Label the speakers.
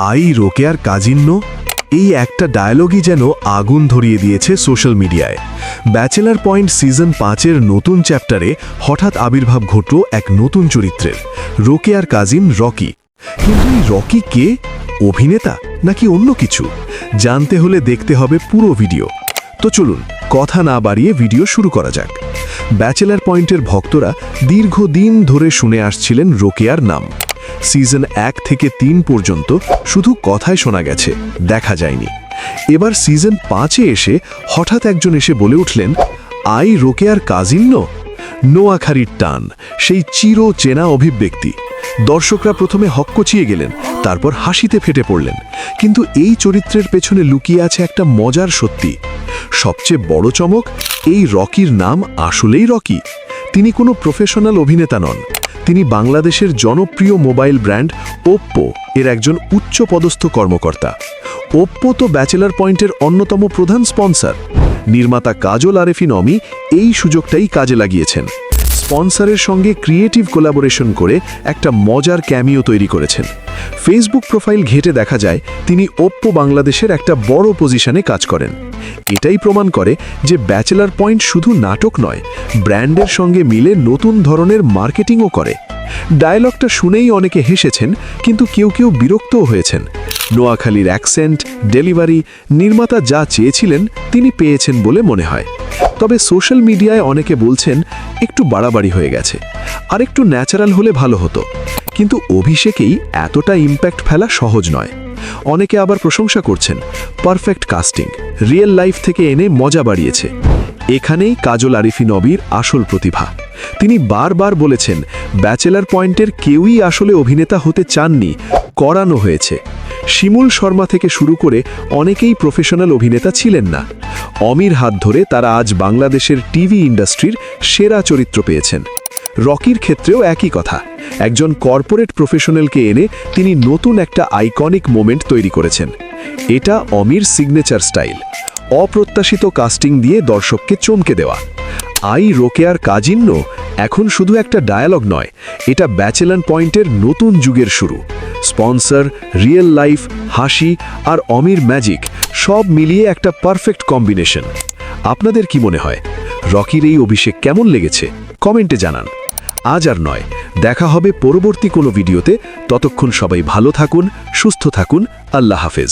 Speaker 1: I রোকেয়ার কাজিন্য, এই একটা ডায়ালগই যেন আগুন ধরিয়ে দিয়েছে সোশ্যাল মিডিয়ায়। ব্যাচেলার পয়েন্ট সিজন 5-এর নতুন চ্যাপ্টারে হঠাৎ আবির্ভাব ঘটল এক নতুন চরিত্রের, রোকেয়ার কাজিন রকি। কিন্তু এই রকি কে? অভিনেতা নাকি অন্য কিছু? জানতে হলে দেখতে হবে পুরো ভিডিও। তো চলুন কথা না বাড়িয়ে ভিডিও শুরু করা যাক। ব্যাচেলার পয়েন্টের ভক্তরা দীর্ঘদিন ধরে শুনে আসছিলেন রোকেয়ার নাম। সিজন 1 থেকে 3 পর্যন্ত শুধু কথায় শোনা গেছে, দেখা যায়নি। এবার সিজন 5-এ এসে হঠাৎ একজন এসে বলে উঠলেন, আই রোকেয়ার কাজিন্য। নোয়াখালীর টান, সেই চির চেনা অভিব্যক্তি। দর্শকরা প্রথমে হক্কচিয়ে গেলেন, তারপর হাসিতে ফেটে পড়লেন। কিন্তু এই চরিত্রের পেছনে লুকিয়ে আছে একটা মজার সত্যি। সবচেয়ে বড় চমক, এই রকির নাম আসলেই রকি। তিনি কোনো প্রফেশনাল অভিনেতা নন। তিনি বাংলাদেশের জনপ্রিয় মোবাইল ব্র্যান্ড ওপ্পো এর একজন উচ্চপদস্থ কর্মকর্তা। ওপ্পো তো ব্যাচেলার পয়েন্টের অন্যতম প্রধান স্পন্সর। নির্মাতা কাজল আরেফিন অমি এই সুযোগটাই কাজে লাগিয়েছেন। স্পন্সরের সঙ্গে ক্রিয়েটিভ কোলাবোরেশন করে একটা মজার ক্যামিও তৈরি করেছেন। ফেসবুক প্রোফাইল ঘেঁটে দেখা যায় তিনি ওপ্পো বাংলাদেশের একটা বড় পজিশনে কাজ করেন। এটাই প্রমাণ করে যে ব্যাচেলার পয়েন্ট শুধু নাটক নয়, ব্র্যান্ডের সঙ্গে মিলে নতুন ধরনের মার্কেটিংও করে। ডায়লগটা শুনেই অনেকে হেসেছেন, কিন্তু কেউ কেউ বিরক্তও হয়েছেন। নোয়াখালীর অ্যাকসেন্ট, ডেলিভারি, নির্মাতা যা চেয়েছিলেন তিনি পেয়েছেন বলে মনে হয়। তবে সোশ্যাল মিডিয়ায় অনেকে বলছেন একটু বাড়াবাড়ি হয়ে গেছে, আর একটু ন্যাচারাল হলে ভালো হতো। কিন্তু অভিষেকেই এতটা ইম্প্যাক্ট ফেলা সহজ নয়। অনেকে আবার প্রশংসা করছেন, পারফেক্ট কাস্টিং, রিয়েল লাইফ থেকে এনে মজা বাড়িয়েছে। এখানেই কাজল আরিফিন অবির আসল প্রতিভা। তিনি বারবার বলেছেন, ব্যাচেলার পয়েন্টের কেউই আসলে অভিনেতা হতে চাননি, করানো হয়েছে। শিমুল শর্মা থেকে শুরু করে অনেকেই প্রফেশনাল অভিনেতা ছিলেন না। অমির হাত ধরে তারা আজ বাংলাদেশের টিভি ইন্ডাস্ট্রির সেরা চরিত্র পেয়েছেন। রকির ক্ষেত্রেও একই কথা। একজন কর্পোরেট প্রফেশনালকে এনে তিনি নতুন একটা আইকনিক মোমেন্ট তৈরি করেছেন। এটা অমির সিগনেচার স্টাইল, অপ্রত্যাশিত কাস্টিং দিয়ে দর্শককে চমকে দেওয়া। আই রোকেয়ার কাজিন্য এখন শুধু একটা ডায়ালগ নয়, এটা ব্যাচেলার পয়েন্টের নতুন যুগের শুরু। স্পন্সর, রিয়েল লাইফ, হাসি আর অমির ম্যাজিক সব মিলিয়ে একটা পারফেক্ট কম্বিনেশন। আপনাদের কি মনে হয়, রকির এই অভিষেক কেমন লেগেছে? কমেন্টে জানান। আজ আর নয়, দেখা হবে পরবর্তী কোনো ভিডিওতে। ততক্ষণ সবাই ভালো থাকুন, সুস্থ থাকুন। আল্লাহ হাফেজ।